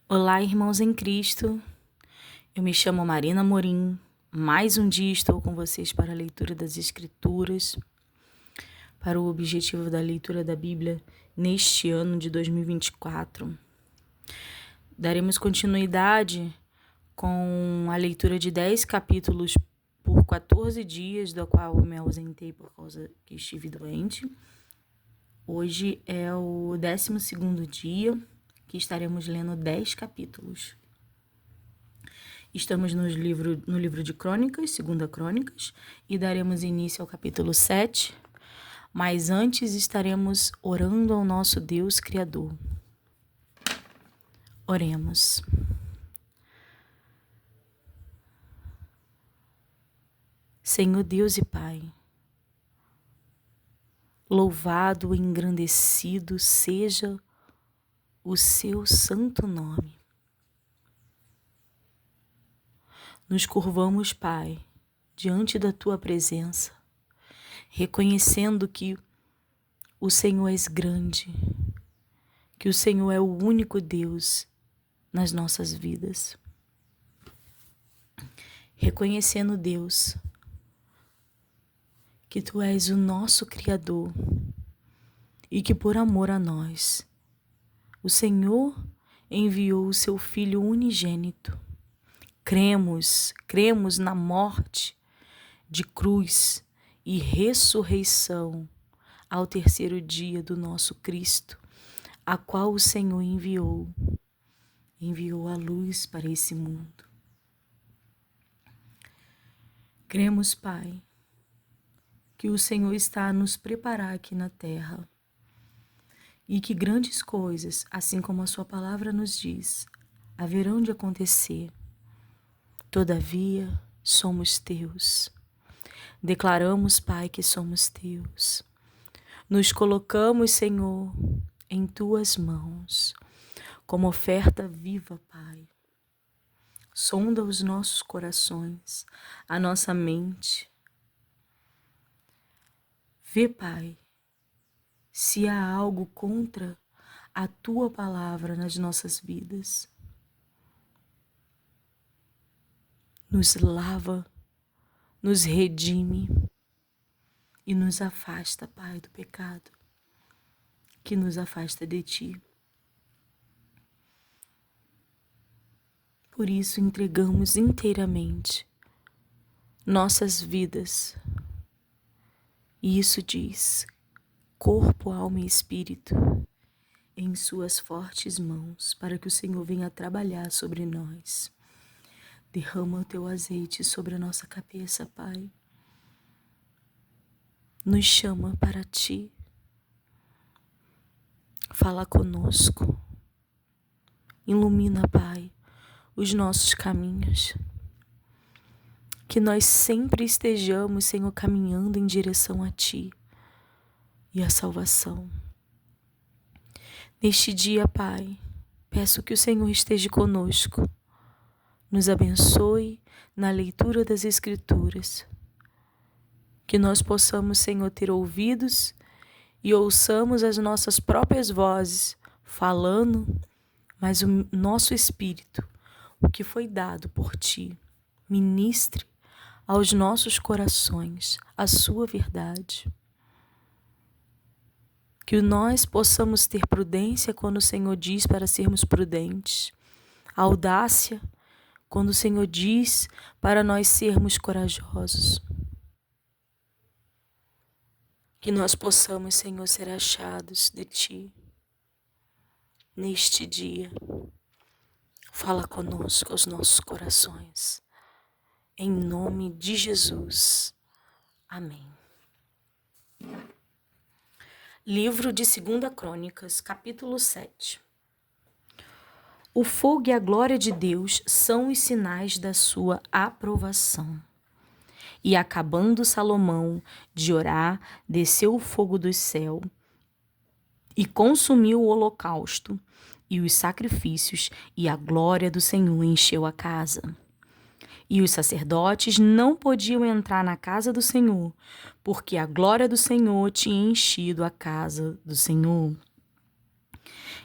Olá, irmãos em Cristo. Eu me chamo Marina Morim. Mais um dia estou com vocês para a leitura das Escrituras, para o objetivo da leitura da Bíblia neste ano de 2024. Daremos continuidade com a leitura de 10 capítulos por 14 dias, da qual eu me ausentei por causa que estive doente. Hoje é o 12º dia que estaremos lendo 10 capítulos. Estamos no livro de Crônicas, 2 Crônicas, e daremos início ao capítulo 7, mas antes estaremos orando ao nosso Deus Criador. Oremos. Senhor Deus e Pai, louvado e engrandecido seja o seu santo nome. Nos curvamos, Pai, diante da Tua presença, reconhecendo que o Senhor é grande, que o Senhor é o único Deus nas nossas vidas. Reconhecendo, Deus, que Tu és o nosso Criador e que por amor a nós, o Senhor enviou o Seu Filho unigênito. Cremos na morte de cruz e ressurreição ao terceiro dia do nosso Cristo, a qual o Senhor enviou a luz para esse mundo. Cremos, Pai, que o Senhor está a nos preparar aqui na terra e que grandes coisas, assim como a Sua palavra nos diz, haverão de acontecer. Todavia, somos Teus. Declaramos, Pai, que somos Teus. Nos colocamos, Senhor, em Tuas mãos, como oferta viva, Pai. Sonda os nossos corações, a nossa mente. Vê, Pai, se há algo contra a Tua palavra nas nossas vidas. Nos lava, nos redime e nos afasta, Pai, do pecado que nos afasta de Ti. Por isso entregamos inteiramente nossas vidas. E isso diz, corpo, alma e espírito, em Suas fortes mãos, para que o Senhor venha trabalhar sobre nós. Derrama o Teu azeite sobre a nossa cabeça, Pai. Nos chama para Ti. Fala conosco. Ilumina, Pai, os nossos caminhos. Que nós sempre estejamos, Senhor, caminhando em direção a Ti e à salvação. Neste dia, Pai, peço que o Senhor esteja conosco. Nos abençoe na leitura das Escrituras. Que nós possamos, Senhor, ter ouvidos e ouçamos as nossas próprias vozes falando, mas o nosso espírito, o que foi dado por Ti, ministre aos nossos corações a Sua verdade. Que nós possamos ter prudência quando o Senhor diz para sermos prudentes, audácia quando o Senhor diz para nós sermos corajosos. Que nós possamos, Senhor, ser achados de Ti neste dia. Fala conosco aos nossos corações. Em nome de Jesus. Amém. Livro de 2 Crônicas, capítulo 7. O fogo e a glória de Deus são os sinais da sua aprovação. E acabando Salomão de orar, desceu o fogo do céu e consumiu o holocausto e os sacrifícios, e a glória do Senhor encheu a casa. E os sacerdotes não podiam entrar na casa do Senhor, porque a glória do Senhor tinha enchido a casa do Senhor.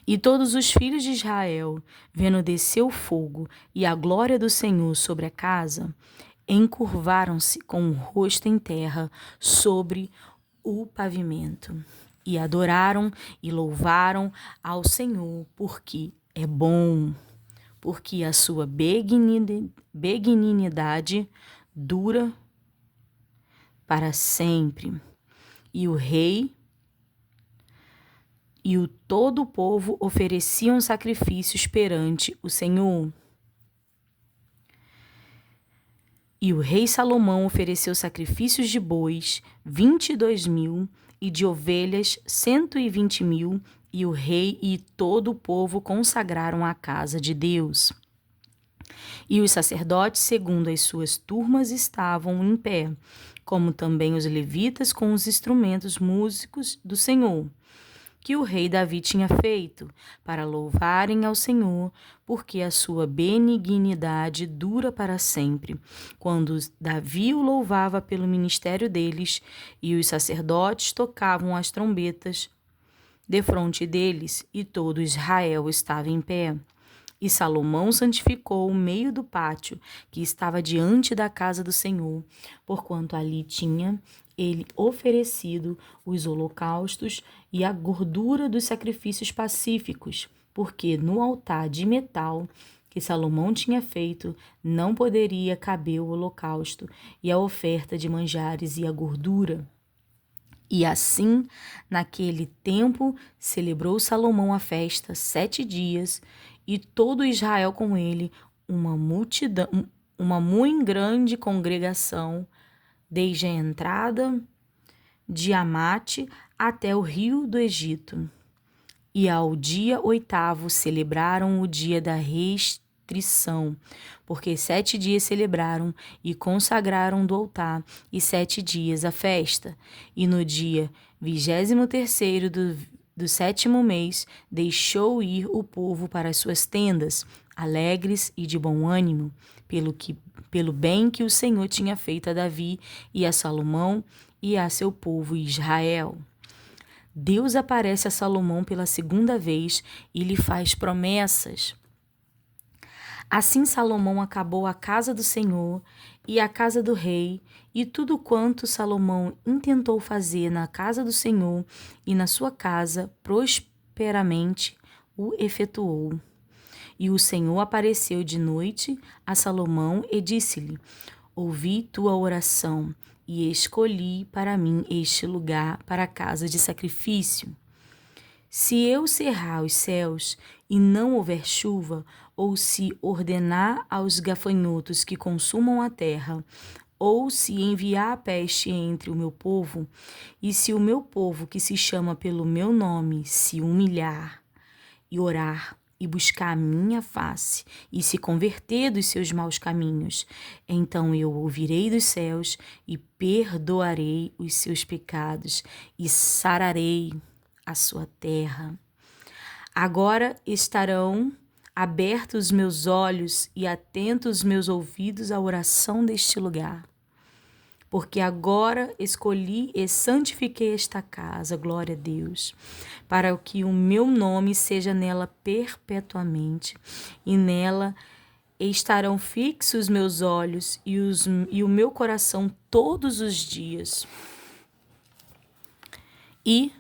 E todos os filhos de Israel, vendo descer o fogo e a glória do Senhor sobre a casa, encurvaram-se com o rosto em terra sobre o pavimento. E adoraram e louvaram ao Senhor, porque é bom, porque a sua benignidade dura para sempre. E o rei e todo o povo ofereciam sacrifícios perante o Senhor. E o rei Salomão ofereceu sacrifícios de bois, 22.000, e de ovelhas, 120.000, e o rei e todo o povo consagraram a casa de Deus. E os sacerdotes, segundo as suas turmas, estavam em pé, como também os levitas com os instrumentos músicos do Senhor, que o rei Davi tinha feito, para louvarem ao Senhor, porque a sua benignidade dura para sempre. Quando Davi o louvava pelo ministério deles, e os sacerdotes tocavam as trombetas defronte deles, e todo Israel estava em pé. E Salomão santificou o meio do pátio, que estava diante da casa do Senhor, porquanto ali tinha ele oferecido os holocaustos e a gordura dos sacrifícios pacíficos, porque no altar de metal que Salomão tinha feito, não poderia caber o holocausto e a oferta de manjares e a gordura. E assim, naquele tempo, celebrou Salomão a festa 7 dias, e todo Israel com ele, uma multidão, uma muito grande congregação, desde a entrada de Amate até o rio do Egito. E ao dia 8º celebraram o dia da restrição, porque 7 dias celebraram e consagraram do altar, e 7 dias a festa. E no dia 23º do 7º mês, deixou ir o povo para as suas tendas, alegres e de bom ânimo, pelo bem que o Senhor tinha feito a Davi e a Salomão e a seu povo Israel. Deus aparece a Salomão pela segunda vez e lhe faz promessas. Assim Salomão acabou a casa do Senhor e a casa do rei, e tudo quanto Salomão intentou fazer na casa do Senhor e na sua casa, prosperamente o efetuou. E o Senhor apareceu de noite a Salomão e disse-lhe: Ouvi tua oração e escolhi para mim este lugar para a casa de sacrifício. Se eu cerrar os céus e não houver chuva, ou se ordenar aos gafanhotos que consumam a terra, ou se enviar a peste entre o meu povo, e se o meu povo que se chama pelo meu nome se humilhar e orar e buscar a minha face e se converter dos seus maus caminhos, então eu ouvirei dos céus e perdoarei os seus pecados e sararei a sua terra. Agora estarão abertos os meus olhos e atentos os meus ouvidos à oração deste lugar. Porque agora escolhi e santifiquei esta casa, glória a Deus, para que o meu nome seja nela perpetuamente, e nela estarão fixos meus olhos e o meu coração todos os dias. E,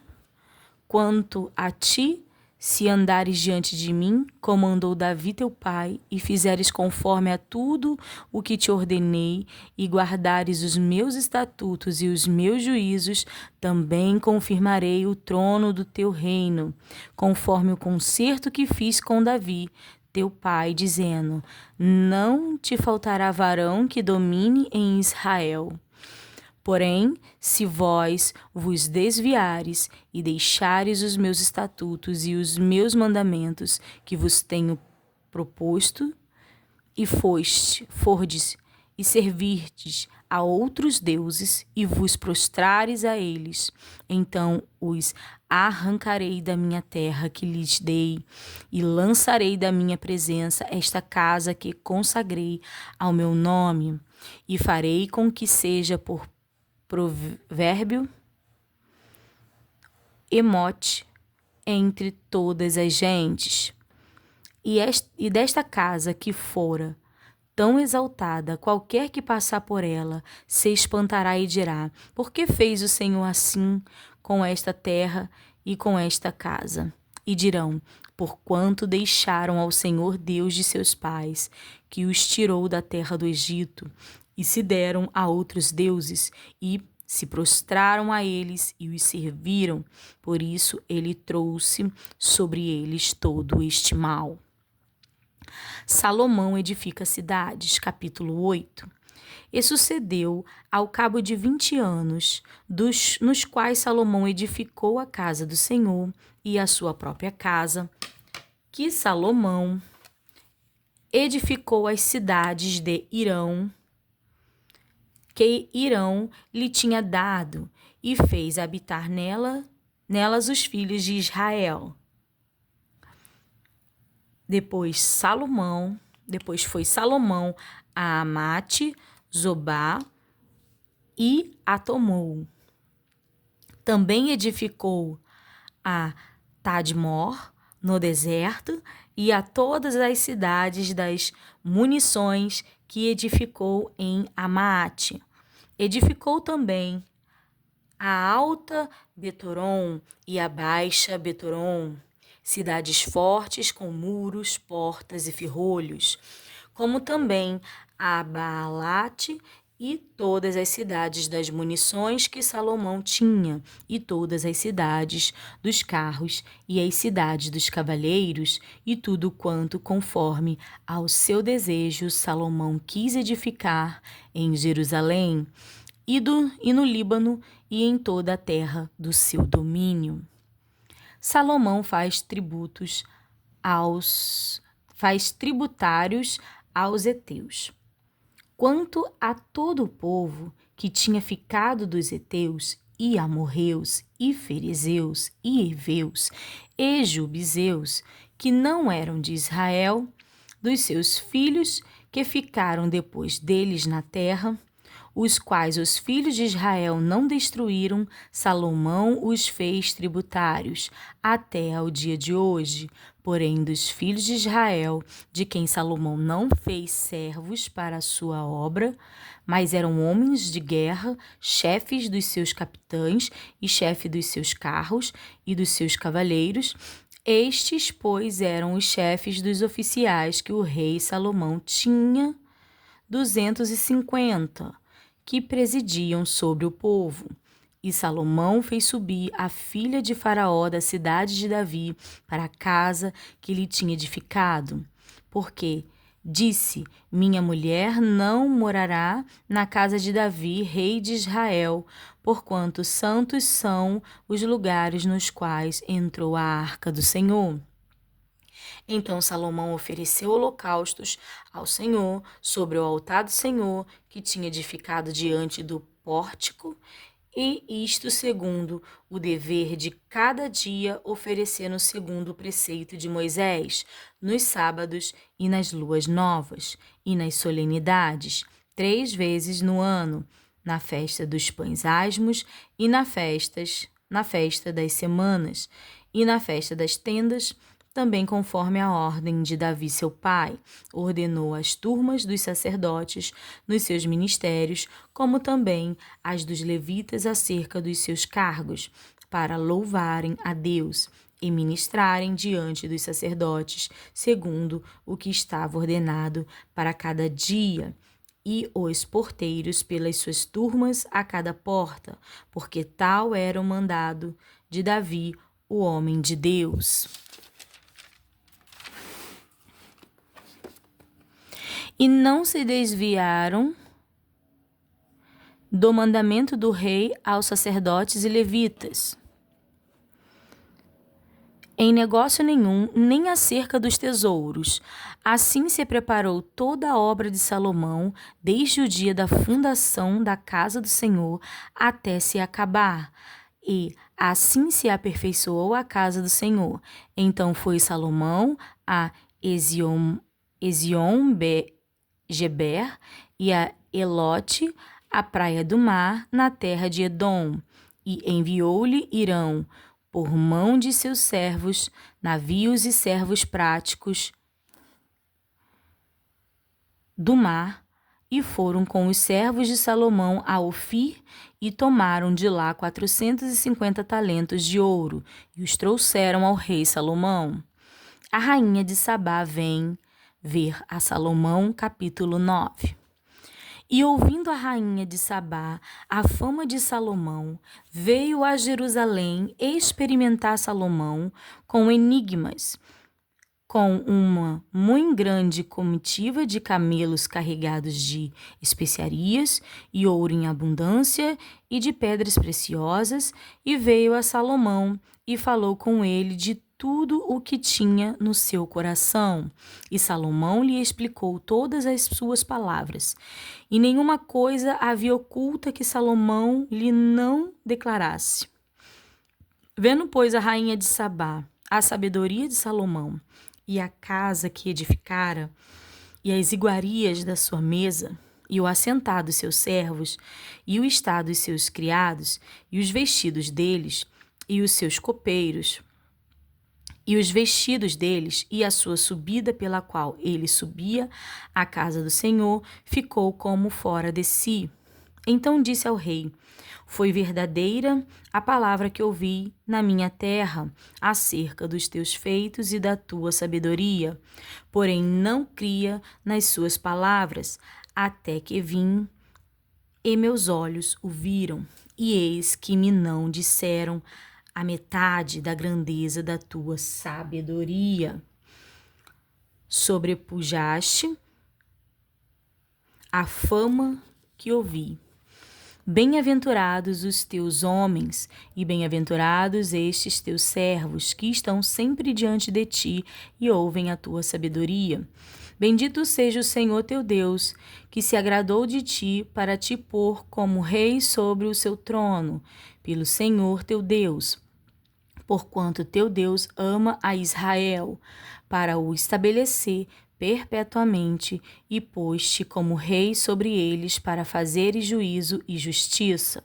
quanto a ti, se andares diante de mim, como andou Davi teu pai, e fizeres conforme a tudo o que te ordenei, e guardares os meus estatutos e os meus juízos, também confirmarei o trono do teu reino, conforme o concerto que fiz com Davi, teu pai, dizendo: Não te faltará varão que domine em Israel. Porém, se vós vos desviares e deixares os meus estatutos e os meus mandamentos que vos tenho proposto, e fordes e servirdes a outros deuses e vos prostrares a eles, então os arrancarei da minha terra que lhes dei e lançarei da minha presença esta casa que consagrei ao meu nome, e farei com que seja por provérbio, emote, entre todas as gentes. E desta casa que fora tão exaltada, qualquer que passar por ela se espantará e dirá: por que fez o Senhor assim com esta terra e com esta casa? E dirão: porquanto deixaram ao Senhor Deus de seus pais, que os tirou da terra do Egito, e se deram a outros deuses, e se prostraram a eles e os serviram. Por isso ele trouxe sobre eles todo este mal. Salomão edifica cidades, capítulo 8. E sucedeu ao cabo de 20 anos, nos quais Salomão edificou a casa do Senhor e a sua própria casa, que Salomão edificou as cidades de Irão, que Irão lhe tinha dado, e fez habitar nelas os filhos de Israel. Depois foi Salomão a Amate, Zobá e a tomou. Também edificou a Tadmor no deserto e a todas as cidades das munições que edificou em Amate. Edificou também a alta Betoron e a baixa Betoron, cidades fortes com muros, portas e ferrolhos, como também a Baalate e todas as cidades das munições que Salomão tinha, e todas as cidades dos carros e as cidades dos cavaleiros, e tudo quanto conforme ao seu desejo Salomão quis edificar em Jerusalém e no Líbano e em toda a terra do seu domínio. Salomão faz tributários aos heteus. Quanto a todo o povo que tinha ficado dos heteus, e amorreus, e ferezeus, e heveus, e jubizeus, que não eram de Israel, dos seus filhos que ficaram depois deles na terra, os quais os filhos de Israel não destruíram, Salomão os fez tributários, até ao dia de hoje. Porém, dos filhos de Israel, de quem Salomão não fez servos para a sua obra, mas eram homens de guerra, chefes dos seus capitães e chefe dos seus carros e dos seus cavaleiros, estes, pois, eram os chefes dos oficiais que o rei Salomão tinha 250, que presidiam sobre o povo. E Salomão fez subir a filha de Faraó da cidade de Davi para a casa que lhe tinha edificado, porque disse: minha mulher não morará na casa de Davi, rei de Israel, porquanto santos são os lugares nos quais entrou a arca do Senhor. Então Salomão ofereceu holocaustos ao Senhor sobre o altar do Senhor, que tinha edificado diante do pórtico, e isto segundo o dever de cada dia, oferecendo segundo o preceito de Moisés, nos sábados e nas luas novas, e nas solenidades, 3 vezes no ano, na festa dos pães asmos e na festa das semanas, e na festa das tendas, também conforme a ordem de Davi seu pai, ordenou as turmas dos sacerdotes nos seus ministérios, como também as dos levitas acerca dos seus cargos, para louvarem a Deus e ministrarem diante dos sacerdotes, segundo o que estava ordenado para cada dia, e os porteiros pelas suas turmas a cada porta, porque tal era o mandado de Davi, o homem de Deus. E não se desviaram do mandamento do rei aos sacerdotes e levitas, em negócio nenhum, nem acerca dos tesouros. Assim se preparou toda a obra de Salomão, desde o dia da fundação da casa do Senhor até se acabar. E assim se aperfeiçoou a casa do Senhor. Então foi Salomão a Ezion-Geber e a Elote, a praia do mar, na terra de Edom, e enviou-lhe Irão, por mão de seus servos, navios e servos práticos do mar, e foram com os servos de Salomão a Ofir e tomaram de lá 450 talentos de ouro e os trouxeram ao rei Salomão. A rainha de Sabá vem ver a Salomão, capítulo 9. E ouvindo a rainha de Sabá a fama de Salomão, veio a Jerusalém experimentar Salomão com enigmas, com uma muito grande comitiva de camelos carregados de especiarias e ouro em abundância e de pedras preciosas, e veio a Salomão e falou com ele de tudo o que tinha no seu coração. E Salomão lhe explicou todas as suas palavras, e nenhuma coisa havia oculta que Salomão lhe não declarasse. Vendo, pois, a rainha de Sabá a sabedoria de Salomão, e a casa que edificara, e as iguarias da sua mesa, e o assentar dos seus servos, e o estar dos seus criados, e os vestidos deles, e os seus copeiros, e os vestidos deles, e a sua subida pela qual ele subia à casa do Senhor, ficou como fora de si. Então disse ao rei: foi verdadeira a palavra que ouvi na minha terra acerca dos teus feitos e da tua sabedoria. Porém não cria nas suas palavras, até que vim e meus olhos o viram. E eis que me não disseram a metade da grandeza da tua sabedoria. Sobrepujaste a fama que ouvi. Bem-aventurados os teus homens, e bem-aventurados estes teus servos, que estão sempre diante de ti e ouvem a tua sabedoria. Bendito seja o Senhor teu Deus, que se agradou de ti para te pôr como rei sobre o seu trono, pelo Senhor teu Deus. Porquanto teu Deus ama a Israel, para o estabelecer perpetuamente, e pôs-te como rei sobre eles para fazeres juízo e justiça.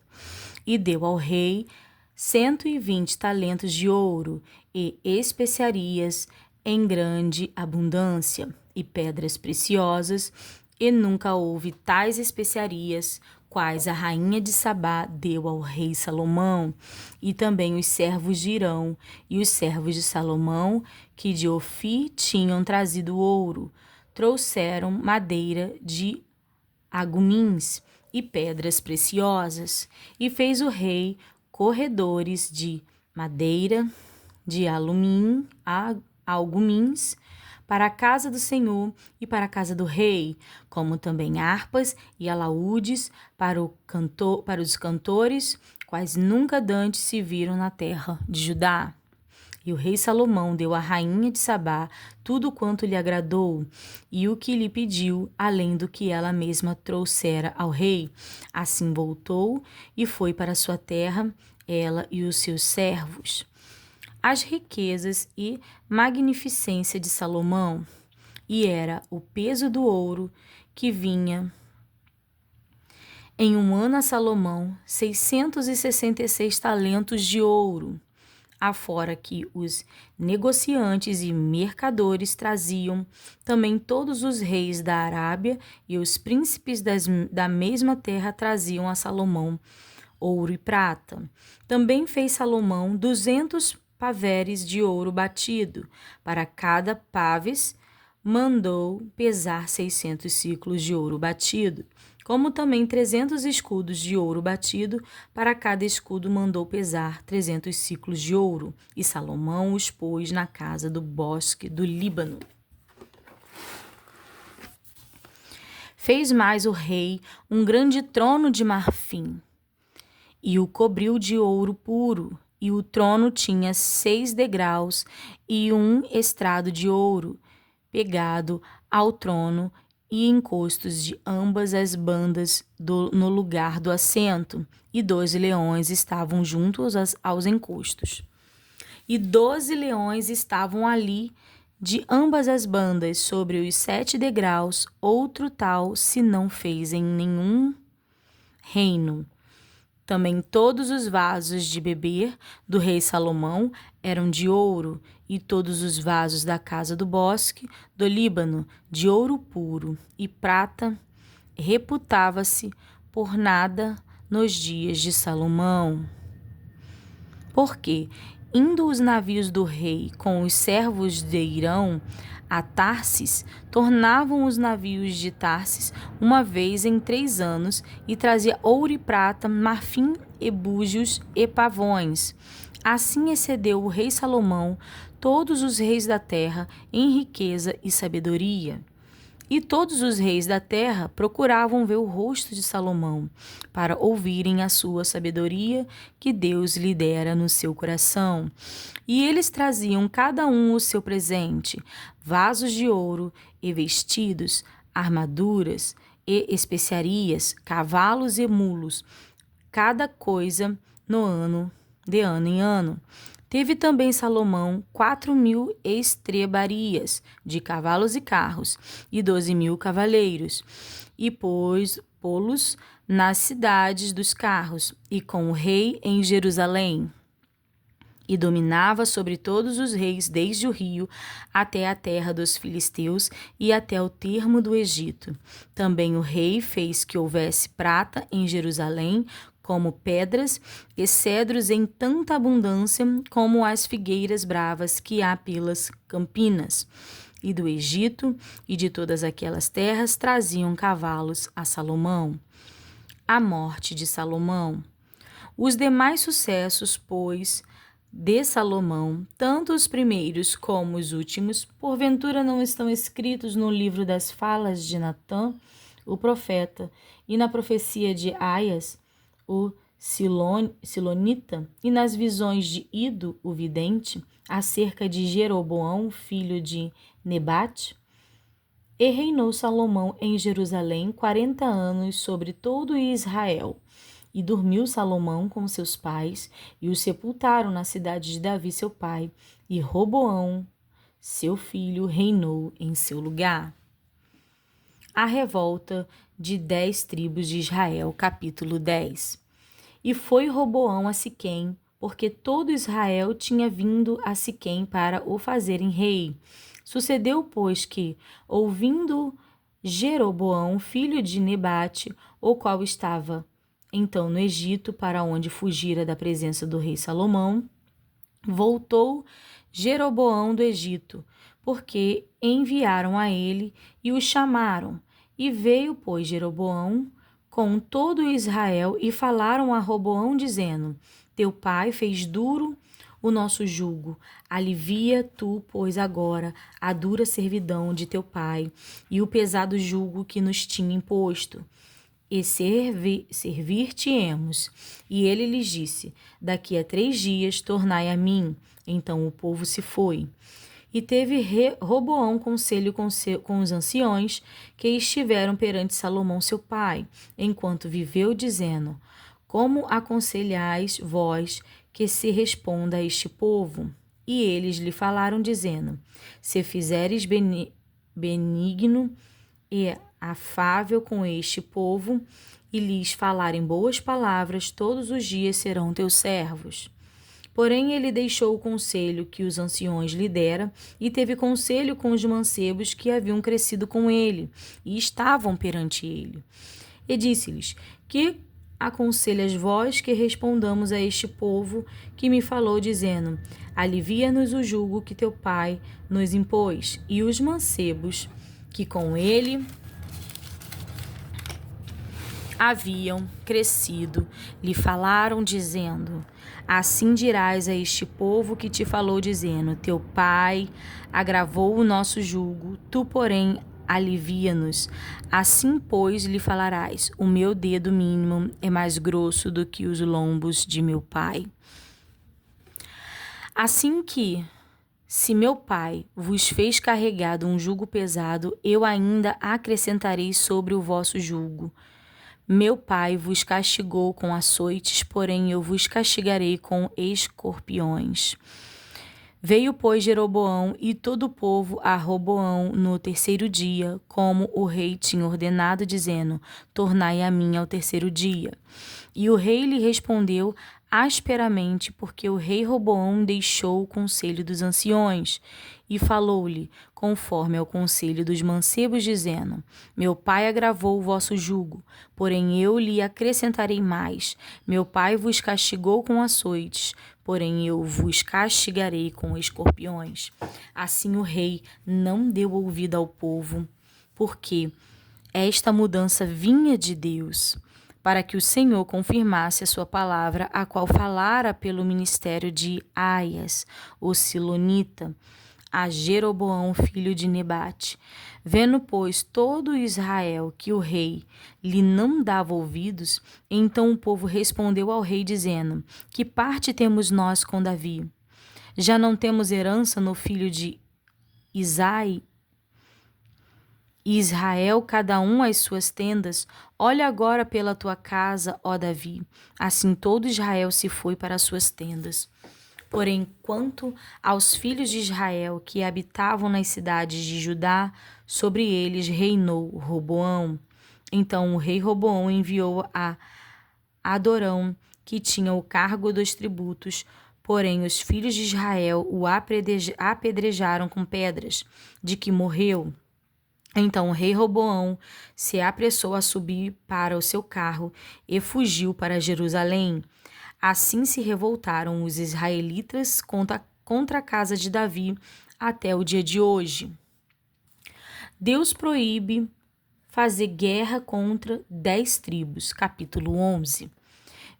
E deu ao rei 120 talentos de ouro e especiarias em grande abundância e pedras preciosas, e nunca houve tais especiarias quais a rainha de Sabá deu ao rei Salomão, e também os servos de Irão e os servos de Salomão, que de Ofir tinham trazido ouro, trouxeram madeira de agumins e pedras preciosas, e fez o rei corredores de madeira, de algumins, para a casa do Senhor e para a casa do rei, como também harpas e alaúdes para os cantores, quais nunca dantes se viram na terra de Judá. E o rei Salomão deu à rainha de Sabá tudo quanto lhe agradou, e o que lhe pediu, além do que ela mesma trouxera ao rei. Assim voltou e foi para sua terra, ela e os seus servos. As riquezas e magnificência de Salomão, e era o peso do ouro que vinha em um ano a Salomão 666 talentos de ouro, afora que os negociantes e mercadores traziam, também todos os reis da Arábia e os príncipes da mesma terra traziam a Salomão ouro e prata. Também fez Salomão 200 paveres de ouro batido. Para cada paves mandou pesar 600 siclos de ouro batido, como também 300 escudos de ouro batido. Para cada escudo mandou pesar 300 siclos de ouro, e Salomão os pôs na casa do bosque do Líbano. Fez mais o rei um grande trono de marfim, e o cobriu de ouro puro, e o trono tinha 6 degraus e um estrado de ouro pegado ao trono, e encostos de ambas as bandas no lugar do assento, e 12 leões estavam juntos aos encostos. E 12 leões estavam ali de ambas as bandas, sobre os 7 degraus. Outro tal se não fez em nenhum reino. Também todos os vasos de beber do rei Salomão eram de ouro, e todos os vasos da casa do bosque do Líbano de ouro puro, e prata reputava-se por nada nos dias de Salomão. Porque, indo os navios do rei com os servos de Irão a Tarsis, tornavam os navios de Tarsis uma vez em 3 anos, e trazia ouro e prata, marfim e búzios e pavões. Assim excedeu o rei Salomão todos os reis da terra em riqueza e sabedoria. E todos os reis da terra procuravam ver o rosto de Salomão, para ouvirem a sua sabedoria que Deus lhe dera no seu coração. E eles traziam cada um o seu presente, vasos de ouro e vestidos, armaduras e especiarias, cavalos e mulos, cada coisa de ano em ano. Teve também Salomão 4.000 estrebarias de cavalos e carros, e 12.000 cavaleiros, e pô-los nas cidades dos carros, e com o rei em Jerusalém. E dominava sobre todos os reis, desde o rio até a terra dos filisteus e até o termo do Egito. Também o rei fez que houvesse prata em Jerusalém, como pedras e cedros em tanta abundância como as figueiras bravas que há pelas campinas. E do Egito e de todas aquelas terras traziam cavalos a Salomão. A morte de Salomão. Os demais sucessos, pois, de Salomão, tanto os primeiros como os últimos, porventura não estão escritos no livro das falas de Natã, o profeta, e na profecia de Aias, o Silonita, e nas visões de Ido, o vidente, acerca de Jeroboão, filho de Nebate? E reinou Salomão em Jerusalém 40 anos sobre todo Israel. E dormiu Salomão com seus pais, e os sepultaram na cidade de Davi seu pai, e Roboão, seu filho, reinou em seu lugar. A revolta de 10 tribos de Israel, capítulo 10. E foi Roboão a Siquém, porque todo Israel tinha vindo a Siquém para o fazerem rei. Sucedeu, pois, que, ouvindo Jeroboão, filho de Nebate, o qual estava então no Egito, para onde fugira da presença do rei Salomão, voltou Jeroboão do Egito, porque enviaram a ele e o chamaram. E veio, pois, Jeroboão com todo Israel e falaram a Roboão, dizendo: Teu pai fez duro o nosso jugo. Alivia tu, pois, agora a dura servidão de teu pai e o pesado jugo que nos tinha imposto. E servir-te-emos. E ele lhes disse: Daqui a 3 dias tornai a mim. Então o povo se foi. E teve Roboão conselho com os anciões que estiveram perante Salomão seu pai, enquanto viveu, dizendo: Como aconselhais vós que se responda a este povo? E eles lhe falaram, dizendo: Se fizeres benigno e afável com este povo, e lhes falarem boas palavras, todos os dias serão teus servos. Porém, ele deixou o conselho que os anciões lhe dera, e teve conselho com os mancebos que haviam crescido com ele, e estavam perante ele. E disse-lhes: Que aconselhas vós que respondamos a este povo que me falou, dizendo: Alivia-nos o jugo que teu pai nos impôs? E os mancebos que com ele haviam crescido lhe falaram, dizendo: Assim dirás a este povo que te falou, dizendo: Teu pai agravou o nosso jugo, tu, porém, alivia-nos. Assim, pois, lhe falarás: O meu dedo mínimo é mais grosso do que os lombos de meu pai. Assim que, se meu pai vos fez carregado um jugo pesado, eu ainda acrescentarei sobre o vosso jugo. Meu pai vos castigou com açoites, porém eu vos castigarei com escorpiões. Veio, pois, Jeroboão e todo o povo a Roboão no terceiro dia, como o rei tinha ordenado, dizendo: Tornai a mim ao terceiro dia. E o rei lhe respondeu asperamente, porque o rei Roboão deixou o conselho dos anciões, e falou-lhe conforme ao conselho dos mancebos, dizendo: Meu pai agravou o vosso jugo, porém eu lhe acrescentarei mais. Meu pai vos castigou com açoites, porém eu vos castigarei com escorpiões. Assim o rei não deu ouvido ao povo, porque esta mudança vinha de Deus, para que o Senhor confirmasse a sua palavra, a qual falara pelo ministério de Aias, o Silonita, a Jeroboão, filho de Nebate. Vendo, pois, todo Israel que o rei lhe não dava ouvidos, então o povo respondeu ao rei, dizendo: Que parte temos nós com Davi? Já não temos herança no filho de Isai? Israel, cada um às suas tendas. Olha agora pela tua casa, ó Davi. Assim todo Israel se foi para as suas tendas. Porém, quanto aos filhos de Israel que habitavam nas cidades de Judá, sobre eles reinou Roboão. Então o rei Roboão enviou a Adorão, que tinha o cargo dos tributos, porém os filhos de Israel o apedrejaram com pedras, de que morreu. Então o rei Roboão se apressou a subir para o seu carro e fugiu para Jerusalém. Assim se revoltaram os israelitas contra a casa de Davi até o dia de hoje. Deus proíbe fazer guerra contra 10 tribos. Capítulo 11.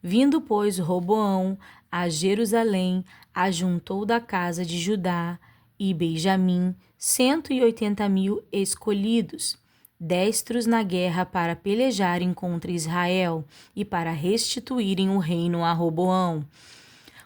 Vindo, pois, Roboão a Jerusalém, ajuntou da casa de Judá e Benjamim 180.000 escolhidos, destros na guerra, para pelejarem contra Israel e para restituírem o reino a Roboão.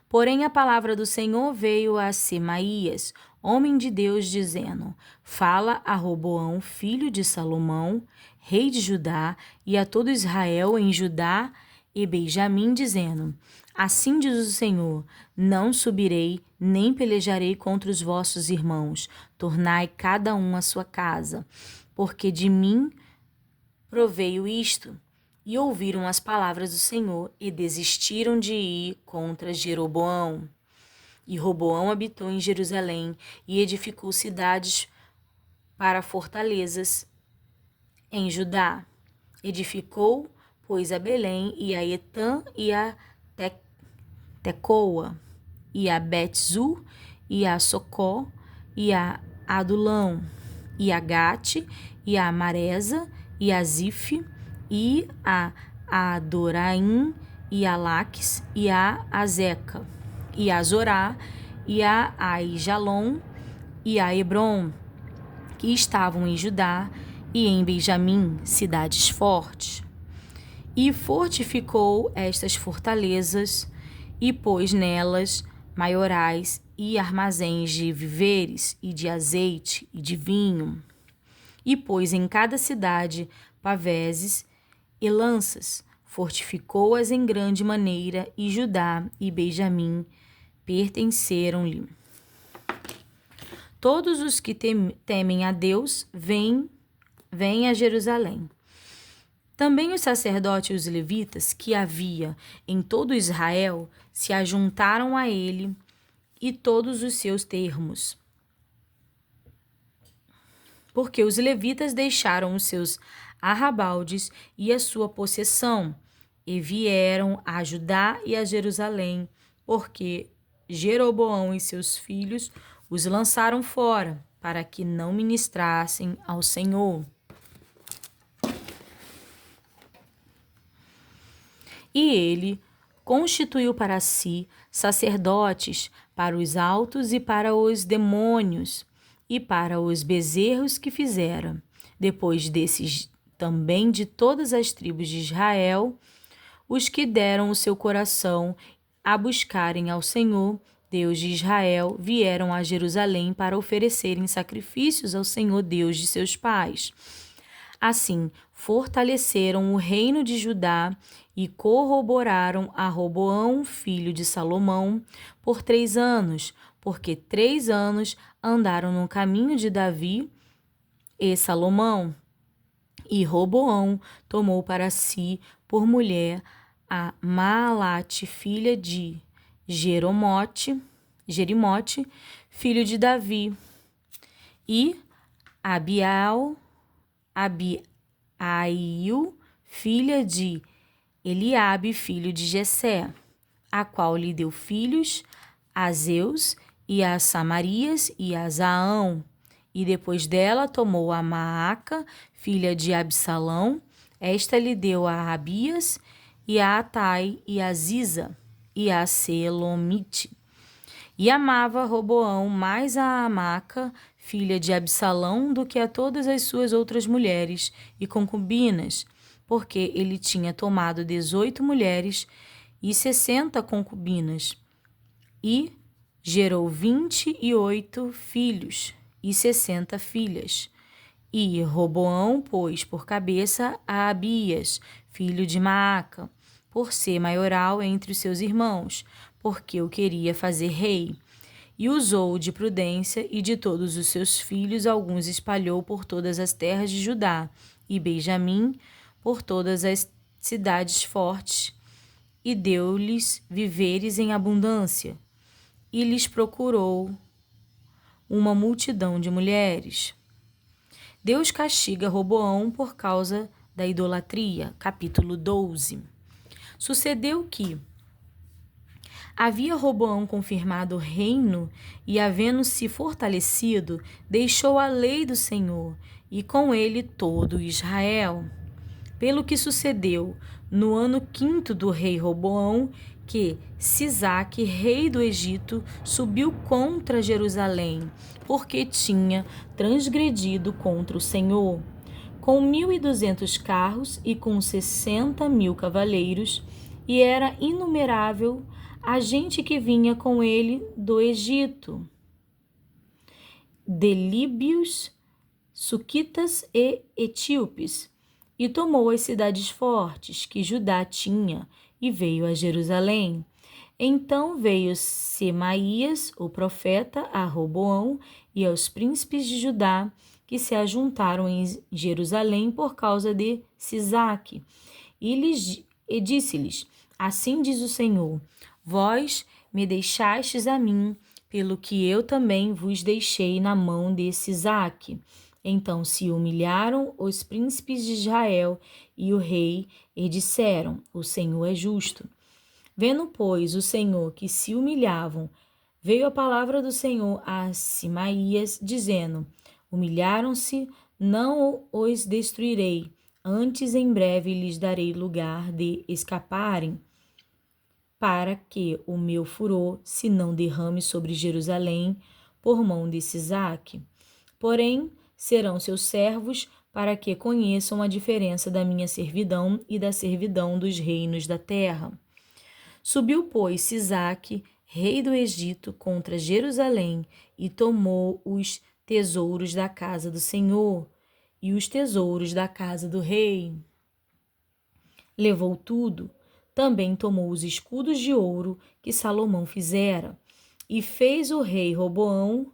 Porém a palavra do Senhor veio a Semaías, homem de Deus, dizendo: Fala a Roboão, filho de Salomão, rei de Judá, e a todo Israel em Judá e Benjamim, dizendo: Assim diz o Senhor: Não subirei, nem pelejarei contra os vossos irmãos. Tornai cada um a sua casa, porque de mim proveio isto. E ouviram as palavras do Senhor e desistiram de ir contra Jeroboão. E Roboão habitou em Jerusalém e edificou cidades para fortalezas em Judá. Edificou, pois, a Belém e a Etã e a Tecoa, e a Bet-Zur, e a Socó, e a Adulão, e a Gate, e a Maresa, e a Zif, e a Adoraim, e a Laques, e a Azeca, e a Zorá, e a Aijalon, e a Hebron, que estavam em Judá e em Benjamim, cidades fortes. E fortificou estas fortalezas, e pôs nelas maiorais e armazéns de víveres e de azeite e de vinho. E pôs em cada cidade paveses e lanças, fortificou-as em grande maneira, e Judá e Benjamim pertenceram-lhe. Todos os que temem a Deus vêm a Jerusalém. Também os sacerdotes e os levitas que havia em todo Israel se ajuntaram a ele, e todos os seus termos. Porque os levitas deixaram os seus arrabaldes e a sua possessão, e vieram a Judá e a Jerusalém, porque Jeroboão e seus filhos os lançaram fora, para que não ministrassem ao Senhor. E ele constituiu para si sacerdotes para os altos e para os demônios, e para os bezerros que fizera. Depois desses também de todas as tribos de Israel, os que deram o seu coração a buscarem ao Senhor, Deus de Israel, vieram a Jerusalém para oferecerem sacrifícios ao Senhor, Deus de seus pais. Assim, fortaleceram o reino de Judá e corroboraram a Roboão, filho de Salomão, por 3 anos, porque 3 anos andaram no caminho de Davi e Salomão. E Roboão tomou para si por mulher a Maalate, filha de Jerimote, filho de Davi, e Abiail, filha de Eliabe, filho de Jessé, a qual lhe deu filhos, a Zeus e a Samarias e a Zaão. E depois dela tomou a Maaca, filha de Absalão, esta lhe deu a Abias, e a Atai, e a Ziza, e a Selomite. E amava Roboão mais a Maaca, filha de Absalão, do que a todas as suas outras mulheres e concubinas, porque ele tinha tomado 18 mulheres e 60 concubinas, e gerou 28 filhos e 60 filhas. E Roboão pôs por cabeça a Abias, filho de Maaca, por ser maioral entre os seus irmãos, porque o queria fazer rei. E usou de prudência, e de todos os seus filhos alguns espalhou por todas as terras de Judá e Benjamim, por todas as cidades fortes, e deu-lhes víveres em abundância, e lhes procurou uma multidão de mulheres. Deus castiga Roboão por causa da idolatria. Capítulo 12. Sucedeu que havia Roboão confirmado o reino e, havendo-se fortalecido, deixou a lei do Senhor e com ele todo Israel. Pelo que sucedeu no ano 5º do rei Roboão, que Sisaque, rei do Egito, subiu contra Jerusalém, porque tinha transgredido contra o Senhor, com 1.200 carros e com 60.000 cavaleiros, e era inumerável a gente que vinha com ele do Egito, de líbios, suquitas e etíopes, e tomou as cidades fortes que Judá tinha, e veio a Jerusalém. Então veio Semaías, o profeta, a Roboão e aos príncipes de Judá, que se ajuntaram em Jerusalém por causa de Sisaque, e disse-lhes: Assim diz o Senhor, vós me deixastes a mim, pelo que eu também vos deixei na mão de Sisaque. Então se humilharam os príncipes de Israel e o rei, e disseram: O Senhor é justo. Vendo, pois, o Senhor que se humilhavam, veio a palavra do Senhor a Semaías, dizendo: Humilharam-se, não os destruirei, antes em breve lhes darei lugar de escaparem, para que o meu furor se não derrame sobre Jerusalém por mão de Sisaque. Porém, serão seus servos, para que conheçam a diferença da minha servidão e da servidão dos reinos da terra. Subiu, pois, Sisaque, rei do Egito, contra Jerusalém, e tomou os tesouros da casa do Senhor e os tesouros da casa do rei. Levou tudo. Também tomou os escudos de ouro que Salomão fizera, e fez o rei Roboão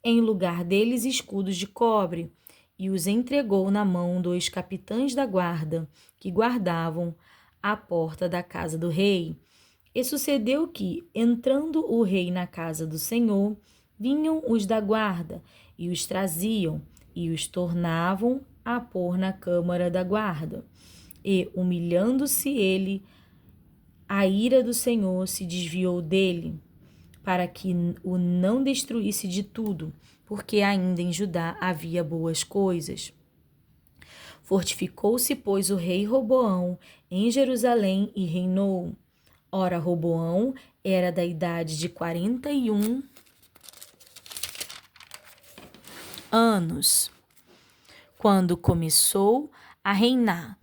em lugar deles escudos de cobre, e os entregou na mão dos capitães da guarda, que guardavam a porta da casa do rei. E sucedeu que, entrando o rei na casa do Senhor, vinham os da guarda, e os traziam, e os tornavam a pôr na câmara da guarda. E, humilhando-se ele, a ira do Senhor se desviou dele, para que o não destruísse de tudo, porque ainda em Judá havia boas coisas. Fortificou-se, pois, o rei Roboão em Jerusalém e reinou. Ora, Roboão era da idade de 41 anos, quando começou a reinar.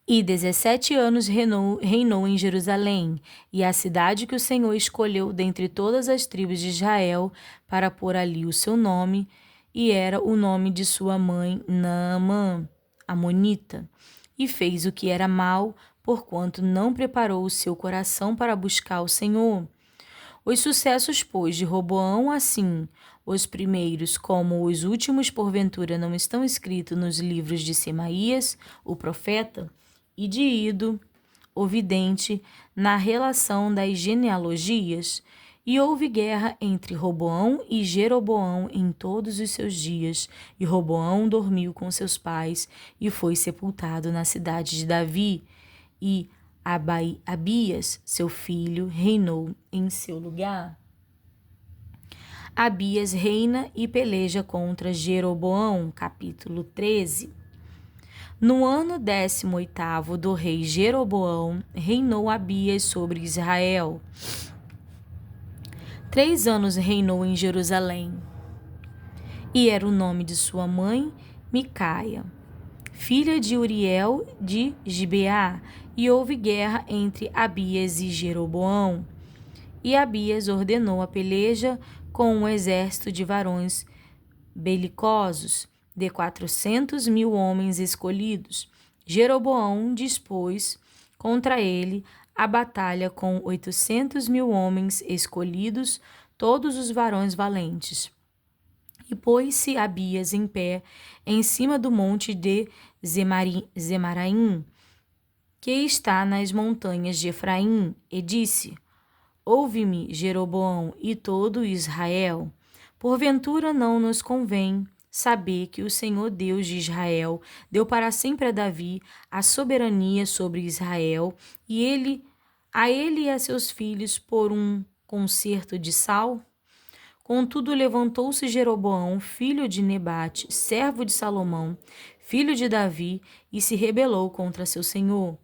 E 17 anos reinou em Jerusalém, e a cidade que o Senhor escolheu dentre todas as tribos de Israel para pôr ali o seu nome, e era o nome de sua mãe Naamã, amonita, e fez o que era mal, porquanto não preparou o seu coração para buscar o Senhor. Os sucessos, pois, de Roboão, assim, os primeiros como os últimos, porventura, não estão escritos nos livros de Semaías, o profeta, e de Ido, o vidente, na relação das genealogias? E houve guerra entre Roboão e Jeroboão em todos os seus dias, e Roboão dormiu com seus pais e foi sepultado na cidade de Davi, e Abias, seu filho, reinou em seu lugar. Abias reina e peleja contra Jeroboão, capítulo 13. No ano 18º do rei Jeroboão, reinou Abias sobre Israel. 3 anos reinou em Jerusalém. E era o nome de sua mãe, Micaia, filha de Uriel de Gibeá, e houve guerra entre Abias e Jeroboão. E Abias ordenou a peleja com um exército de varões belicosos, de 400.000 homens escolhidos. Jeroboão dispôs contra ele a batalha com 800.000 homens escolhidos, todos os varões valentes. E pôs-se Abias em pé em cima do monte de Zemaraim, que está nas montanhas de Efraim, e disse: Ouve-me, Jeroboão, e todo Israel. Porventura não nos convém saber que o Senhor Deus de Israel deu para sempre a Davi a soberania sobre Israel, e a ele e a seus filhos por um concerto de sal? Contudo, levantou-se Jeroboão, filho de Nebate, servo de Salomão, filho de Davi, e se rebelou contra seu senhor.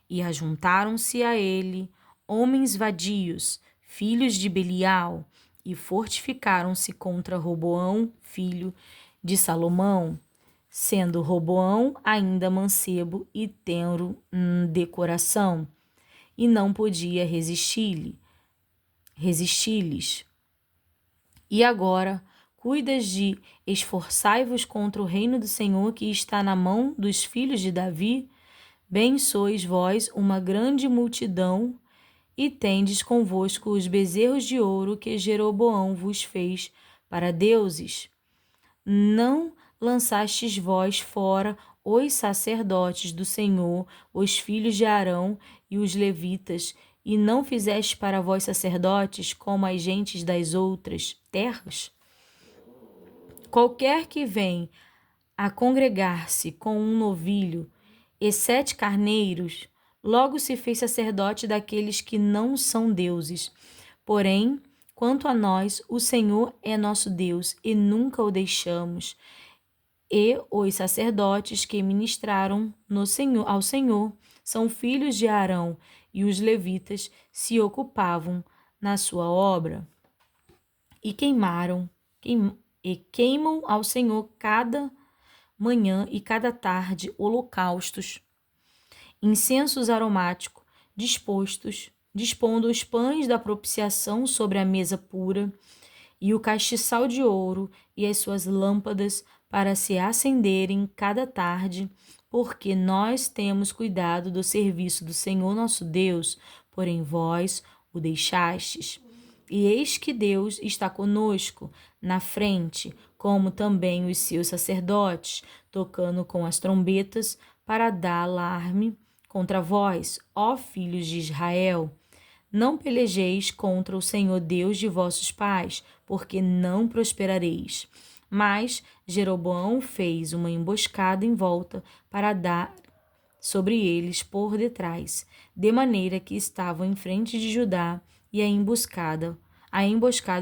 E ajuntaram-se a ele homens vadios, filhos de Belial, e fortificaram-se contra Roboão, filho de Salomão, sendo Roboão ainda mancebo e tenro de coração, e não podia resistir-lhes. E agora, cuidas de esforçai-vos contra o reino do Senhor que está na mão dos filhos de Davi? Bem sois vós uma grande multidão, e tendes convosco os bezerros de ouro que Jeroboão vos fez para deuses. Não lançastes vós fora os sacerdotes do Senhor, os filhos de Arão e os levitas, e não fizeste para vós sacerdotes como as gentes das outras terras? Qualquer que vem a congregar-se com um novilho e 7 carneiros, logo se fez sacerdote daqueles que não são deuses. Porém, quanto a nós, o Senhor é nosso Deus, e nunca o deixamos. E os sacerdotes que ministraram ao Senhor são filhos de Arão, e os levitas se ocupavam na sua obra. E queimam ao Senhor cada manhã e cada tarde holocaustos, incensos aromáticos dispondo os pães da propiciação sobre a mesa pura, e o castiçal de ouro e as suas lâmpadas para se acenderem cada tarde, porque nós temos cuidado do serviço do Senhor nosso Deus, porém vós o deixastes. E eis que Deus está conosco na frente, como também os seus sacerdotes, tocando com as trombetas para dar alarme contra vós, ó filhos de Israel. Não pelejeis contra o Senhor Deus de vossos pais, porque não prosperareis. Mas Jeroboão fez uma emboscada em volta para dar sobre eles por detrás, de maneira que estavam em frente de Judá, e a emboscada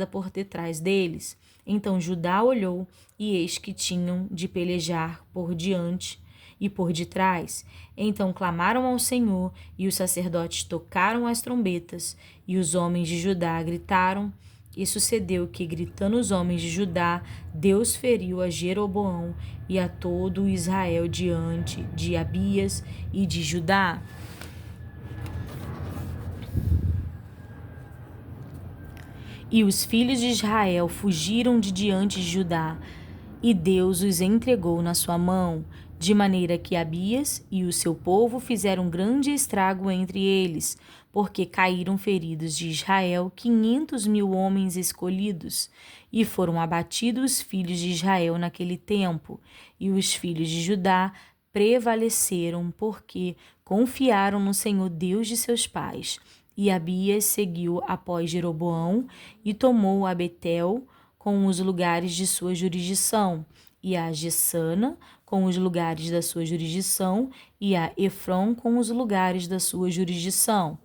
por detrás deles. Então Judá olhou, e eis que tinham de pelejar por diante e por detrás. Então clamaram ao Senhor, e os sacerdotes tocaram as trombetas, e os homens de Judá gritaram. E sucedeu que, gritando os homens de Judá, Deus feriu a Jeroboão e a todo Israel diante de Abias e de Judá. E os filhos de Israel fugiram de diante de Judá, e Deus os entregou na sua mão, de maneira que Abias e o seu povo fizeram grande estrago entre eles, porque caíram feridos de Israel 500.000 homens escolhidos, e foram abatidos os filhos de Israel naquele tempo, e os filhos de Judá prevaleceram, porque confiaram no Senhor Deus de seus pais. E Abias seguiu após Jeroboão e tomou a Betel com os lugares de sua jurisdição, e a Jessana com os lugares da sua jurisdição, e a Efron com os lugares da sua jurisdição.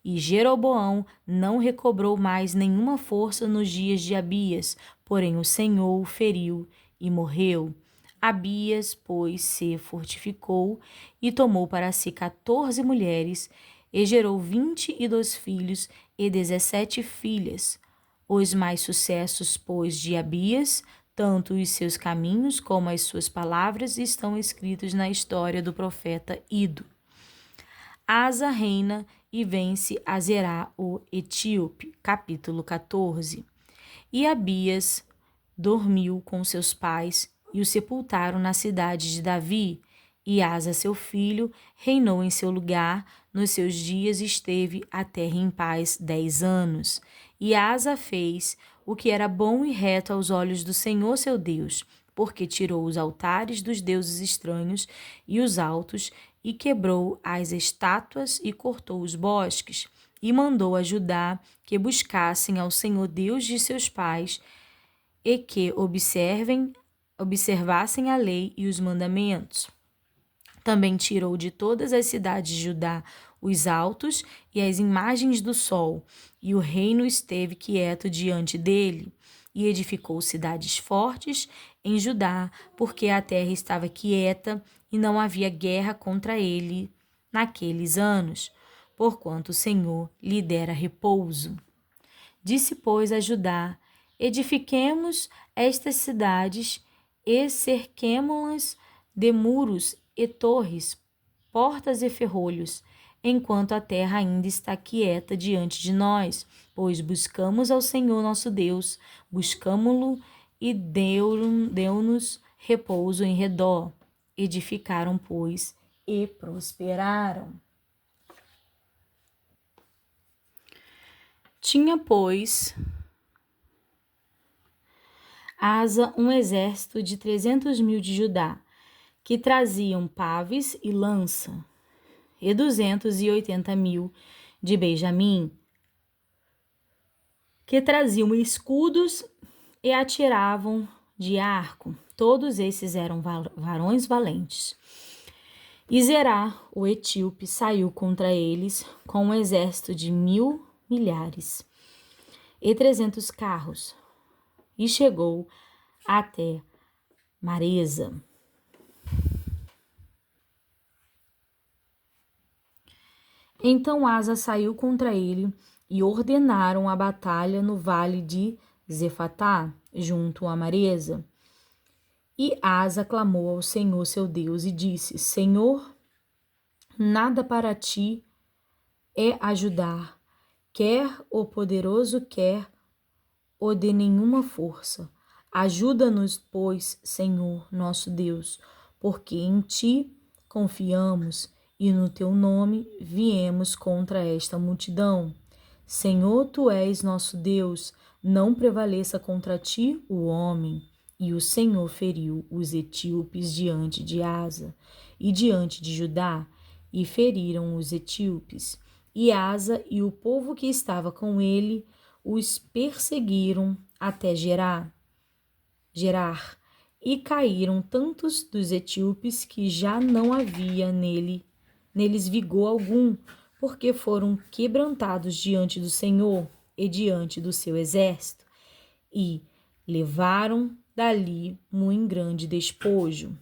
E Jeroboão não recobrou mais nenhuma força nos dias de Abias, porém o Senhor o feriu e morreu. Abias, pois, se fortificou e tomou para si 14 mulheres, e gerou 22 filhos e 17 filhas. Os mais sucessos, pois, de Abias, tanto os seus caminhos como as suas palavras, estão escritos na história do profeta Ido. Asa reina e vence a Zerá o etíope. Capítulo 14. E Abias dormiu com seus pais e o sepultaram na cidade de Davi. E Asa, seu filho, reinou em seu lugar. Nos seus dias esteve a terra em paz 10 anos. E Asa fez o que era bom e reto aos olhos do Senhor seu Deus, porque tirou os altares dos deuses estranhos e os altos, e quebrou as estátuas e cortou os bosques, e mandou a Judá que buscassem ao Senhor Deus de seus pais, e que observassem a lei e os mandamentos. Também tirou de todas as cidades de Judá os altos e as imagens do sol, e o reino esteve quieto diante dele, e edificou cidades fortes em Judá, porque a terra estava quieta e não havia guerra contra ele naqueles anos, porquanto o Senhor lhe dera repouso. Disse, pois, a Judá: edifiquemos estas cidades e cerquemo-las de muros e torres, portas e ferrolhos, enquanto a terra ainda está quieta diante de nós, pois buscamos ao Senhor nosso Deus, buscamo-lo e deu-nos repouso em redor. Edificaram, pois, e prosperaram. Tinha, pois, Asa um exército de 300.000 de Judá, que traziam paves e lança, e 280.000 de Benjamim, que traziam escudos e atiravam de arco. Todos esses eram varões valentes. E Zerá, o etíope, saiu contra eles com um exército de 1.000 milhares e 300 carros, e chegou até Maresa. Então Asa saiu contra ele e ordenaram a batalha no vale de Zefatá, junto a Maresa. E Asa clamou ao Senhor seu Deus e disse: Senhor, nada para ti é ajudar, quer o poderoso, quer o de nenhuma força. Ajuda-nos, pois, Senhor nosso Deus, porque em ti confiamos e no teu nome viemos contra esta multidão. Senhor, tu és nosso Deus, não prevaleça contra ti o homem. E o Senhor feriu os etíopes diante de Asa e diante de Judá, e feriram os etíopes. E Asa e o povo que estava com ele os perseguiram até Gerar, e caíram tantos dos etíopes que já não havia neles vigor algum, porque foram quebrantados diante do Senhor e diante do seu exército, e levaram dali muito grande despojo,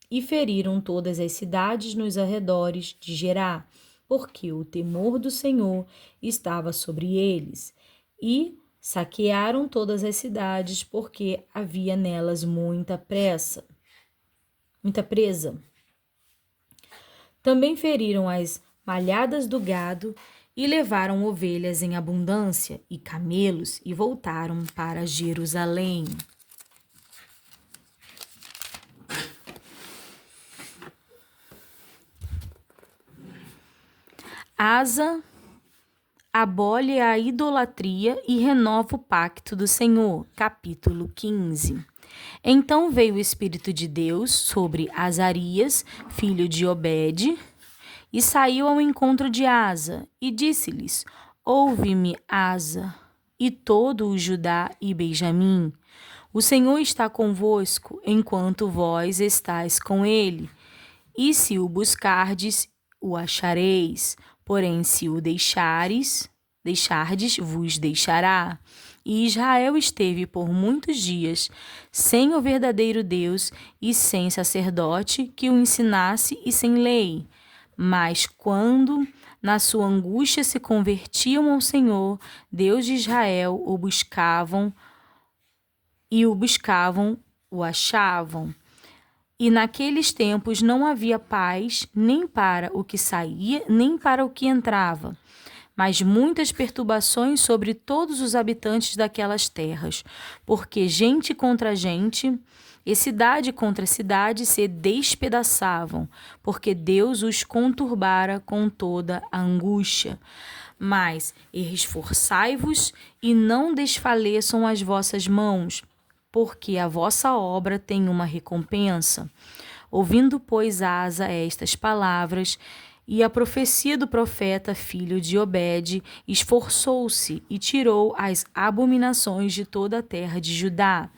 e feriram todas as cidades nos arredores de Gerar, porque o temor do Senhor estava sobre eles, e saquearam todas as cidades, porque havia nelas muita presa. Também feriram as malhadas do gado e levaram ovelhas em abundância e camelos e voltaram para Jerusalém. Asa abole a idolatria e renova o pacto do Senhor. Capítulo 15. Então veio o Espírito de Deus sobre Azarias, filho de Obede, e saiu ao encontro de Asa, e disse-lhes: Ouve-me, Asa, e todo o Judá e Benjamim. O Senhor está convosco, enquanto vós estáis com ele. E se o buscardes, o achareis. Porém, se o deixardes, vos deixará. E Israel esteve por muitos dias sem o verdadeiro Deus e sem sacerdote que o ensinasse e sem lei. Mas quando, na sua angústia, se convertiam ao Senhor, Deus de Israel, o buscavam, o achavam. E naqueles tempos não havia paz nem para o que saía, nem para o que entrava, mas muitas perturbações sobre todos os habitantes daquelas terras, porque gente contra gente e cidade contra cidade se despedaçavam, porque Deus os conturbara com toda a angústia. Mas esforçai-vos e não desfaleçam as vossas mãos, porque a vossa obra tem uma recompensa. Ouvindo, pois, Asa estas palavras e a profecia do profeta filho de Obede, esforçou-se e tirou as abominações de toda a terra de Judá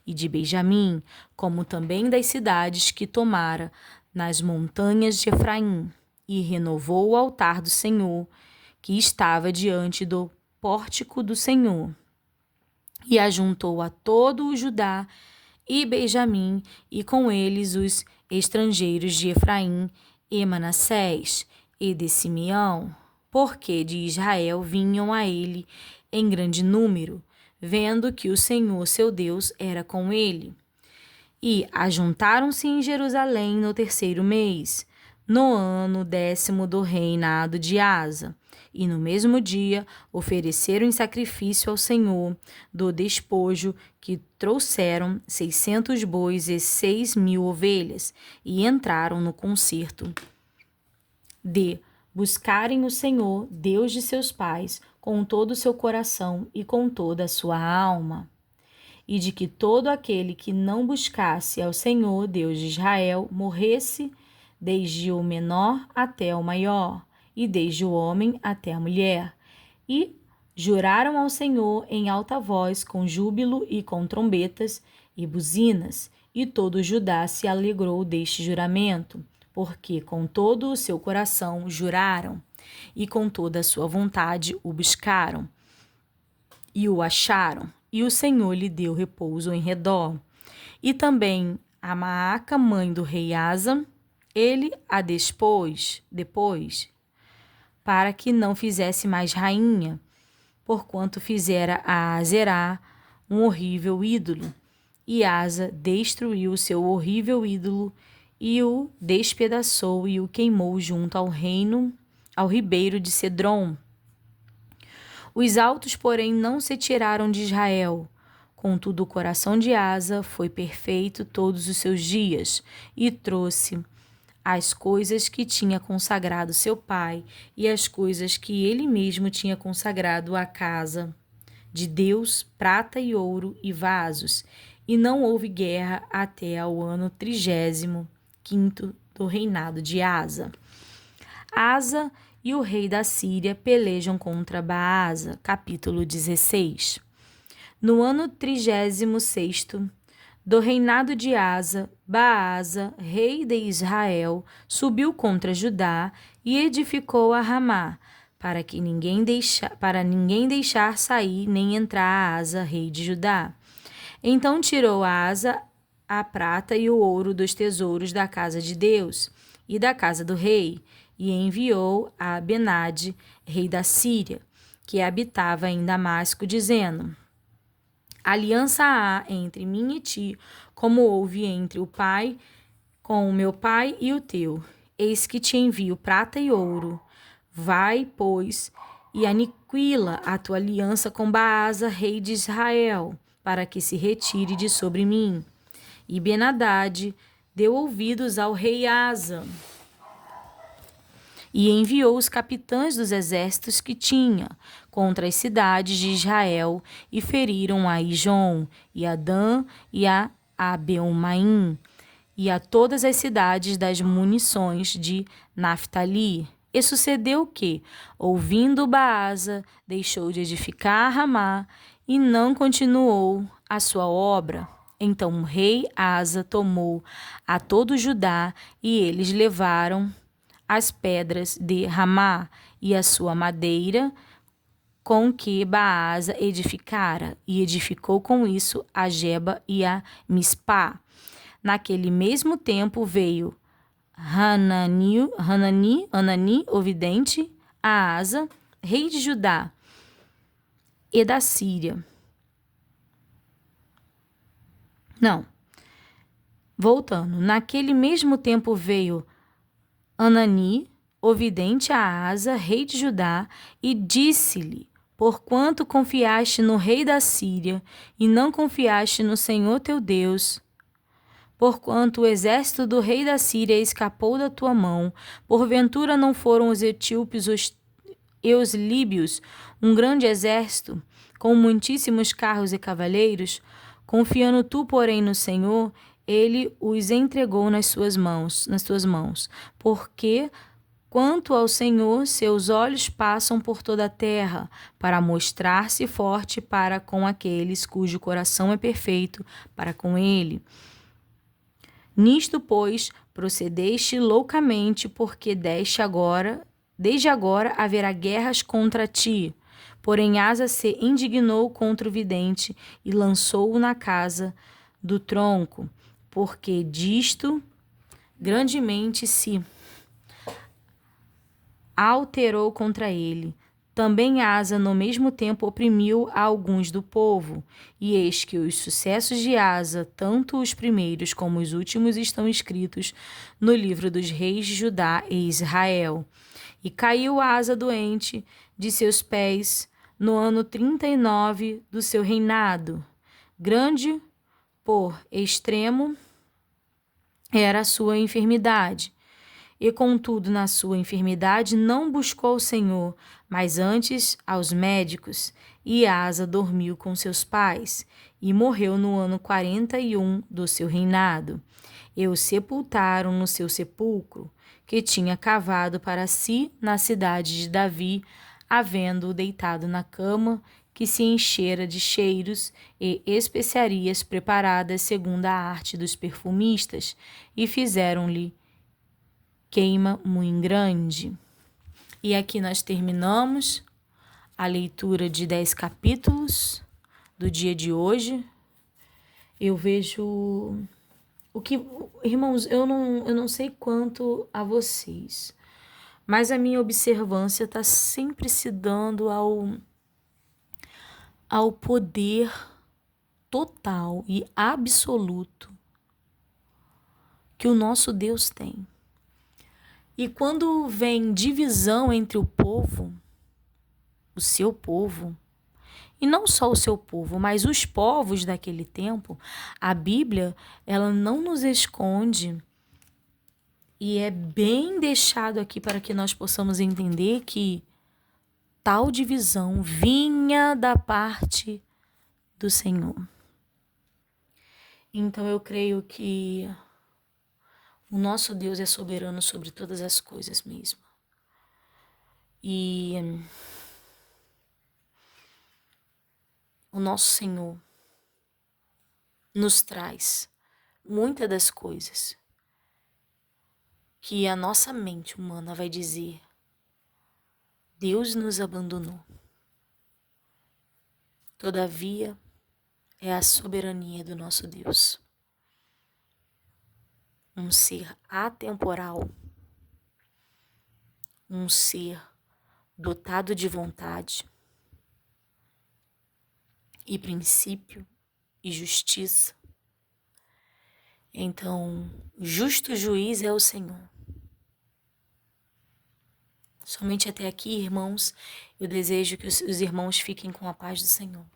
e de Benjamim, como também das cidades que tomara nas montanhas de Efraim, e renovou o altar do Senhor, que estava diante do pórtico do Senhor. E ajuntou a todo o Judá e Benjamim, e com eles os estrangeiros de Efraim e Manassés e de Simeão, porque de Israel vinham a ele em grande número, vendo que o Senhor seu Deus era com ele. E ajuntaram-se em Jerusalém no 3º mês, no ano 10º do reinado de Asa. E no mesmo dia ofereceram em sacrifício ao Senhor do despojo que trouxeram 600 bois e 6.000 ovelhas, e entraram no concerto de buscarem o Senhor, Deus de seus pais, com todo o seu coração e com toda a sua alma, e de que todo aquele que não buscasse ao Senhor, Deus de Israel, morresse, desde o menor até o maior, e desde o homem até a mulher. E juraram ao Senhor em alta voz, com júbilo e com trombetas e buzinas. E todo Judá se alegrou deste juramento, porque com todo o seu coração juraram, e com toda a sua vontade o buscaram, e o acharam, e o Senhor lhe deu repouso em redor. E também a Maaca, mãe do rei Asa, ele a depois, para que não fizesse mais rainha, porquanto fizera a Azerá um horrível ídolo. E Asa destruiu o seu horrível ídolo, e o despedaçou e o queimou junto ao ribeiro de Cedrom. Os altos, porém, não se tiraram de Israel. Contudo, o coração de Asa foi perfeito todos os seus dias, e trouxe as coisas que tinha consagrado seu pai e as coisas que ele mesmo tinha consagrado à casa de Deus, prata e ouro e vasos. E não houve guerra até ao ano 35º do reinado de Asa. Asa e o rei da Síria pelejam contra Baasa. Capítulo 16. No ano 36º do reinado de Asa, Baasa, rei de Israel, subiu contra Judá e edificou a Ramá, para ninguém deixar sair nem entrar Asa, rei de Judá. Então tirou Asa a prata e o ouro dos tesouros da casa de Deus e da casa do rei, e enviou a Benade, rei da Síria, que habitava em Damasco, dizendo: Aliança há entre mim e ti, como houve entre o meu pai e o teu. Eis que te envio prata e ouro. Vai, pois, e aniquila a tua aliança com Baasa, rei de Israel, para que se retire de sobre mim. E Ben-Hadad deu ouvidos ao rei Asa e enviou os capitães dos exércitos que tinha contra as cidades de Israel e feriram a Ijon, e a Dan, e a Abel-maim, e a todas as cidades das munições de Naftali. E sucedeu que, ouvindo Baasa, deixou de edificar Ramá e não continuou a sua obra. Então o rei Asa tomou a todo Judá e eles levaram as pedras de Ramá e a sua madeira com que Baasa edificara, e edificou com isso a Geba e a Mispá. Naquele mesmo tempo veio Hanani, o vidente, a Asa, rei de Judá e da Síria. Voltando. Naquele mesmo tempo veio Hanani, o vidente, a Asa, rei de Judá, e disse-lhe: porquanto confiaste no rei da Síria e não confiaste no Senhor teu Deus, porquanto o exército do rei da Síria escapou da tua mão, porventura não foram os etíopes e os líbios um grande exército, com muitíssimos carros e cavaleiros? Confiando tu, porém, no Senhor, ele os entregou nas tuas mãos. Porque, quanto ao Senhor, seus olhos passam por toda a terra, para mostrar-se forte para com aqueles cujo coração é perfeito para com ele. Nisto, pois, procedeste loucamente, porque desde agora haverá guerras contra ti. Porém Asa se indignou contra o vidente e lançou-o na casa do tronco, porque disto grandemente se alterou contra ele. Também Asa, no mesmo tempo, oprimiu a alguns do povo. E eis que os sucessos de Asa, tanto os primeiros como os últimos, estão escritos no livro dos reis de Judá e Israel. E caiu Asa doente de seus pés no ano 39 do seu reinado. Grande por extremo era a sua enfermidade. E, contudo, na sua enfermidade não buscou o Senhor, mas antes aos médicos. E Asa dormiu com seus pais, e morreu no ano 41 do seu reinado. E o sepultaram no seu sepulcro, que tinha cavado para si na cidade de Davi, havendo-o deitado na cama, que se enchera de cheiros e especiarias preparadas segundo a arte dos perfumistas, e fizeram-lhe queima muito grande. E aqui nós terminamos a leitura de 10 capítulos do dia de hoje. Eu vejo o que, irmãos, eu não sei quanto a vocês, mas a minha observância está sempre se dando ao poder total e absoluto que o nosso Deus tem. E quando vem divisão entre o povo, o seu povo, e não só o seu povo, mas os povos daquele tempo, a Bíblia, ela não nos esconde, e é bem deixado aqui para que nós possamos entender que tal divisão vinha da parte do Senhor. Então eu creio que o nosso Deus é soberano sobre todas as coisas mesmo. E o nosso Senhor nos traz muitas das coisas que a nossa mente humana vai dizer: Deus nos abandonou. Todavia, é a soberania do nosso Deus. Um ser atemporal, um ser dotado de vontade e princípio e justiça. Então, justo juiz é o Senhor. Somente até aqui, irmãos, eu desejo que os irmãos fiquem com a paz do Senhor.